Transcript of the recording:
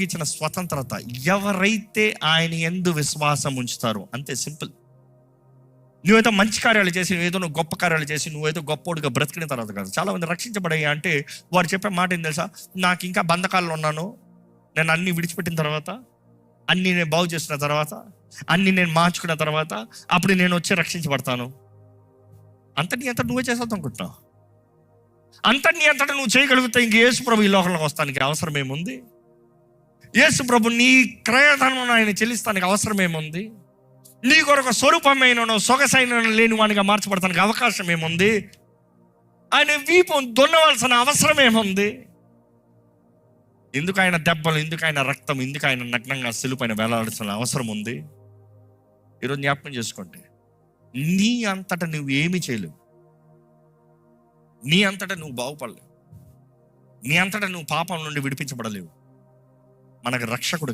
ఇచ్చిన స్వతంత్రత, ఎవరైతే ఆయన యందు విశ్వాసం ఉంచుతారో, అంతే, సింపుల్. నువ్వేదో మంచి కార్యాలు చేసి, నువ్వు గొప్ప కార్యాలు చేసి, నువ్వేదో గొప్పోడుగా బ్రతికిన తర్వాత కాదు. చాలామంది రక్షించబడయ్యా అంటే వారు చెప్పే మాట ఏం తెలుసా? నాకు ఇంకా బంధకాల్లో ఉన్నాను, నేను అన్నీ విడిచిపెట్టిన తర్వాత, అన్నీ నేను బాగు చేసిన తర్వాత, అన్నీ నేను మార్చుకున్న తర్వాత, అప్పుడు నేను వచ్చి రక్షించబడతాను. అంతటి అంతటా నువ్వే చేస్తావు అనుకుంటున్నావు. అంతటి అంతటా నువ్వు చేయగలిగితే ఇంక యేసు ప్రభు ఈ లోకంలోకి వస్తానికి అవసరం ఏముంది? యేసు ప్రభు నీ క్రయధనం ఆయన చెల్లిస్తానికి అవసరం ఏముంది? నీ కొరకు స్వరూపమైన సొగసైన లేని వాడిగా మార్చబడతానికి అవకాశం ఏముంది? ఆయన వీపు దున్నవలసిన అవసరం ఏముంది? ఎందుకు ఆయన దెబ్బలు, ఎందుకు ఆయన రక్తం, ఎందుకు ఆయన నగ్నంగా సిలుపైన వేలాడాల్సిన అవసరం ఉంది? ఈరోజు జ్ఞాపకం చేసుకోండి, నీ అంతటా నువ్వు ఏమీ చేయలేవు. నీ అంతటా నువ్వు బాగుపడలేవు. నీ అంతటా నువ్వు పాపం నుండి విడిపించబడలేవు. మనకు రక్షకుడు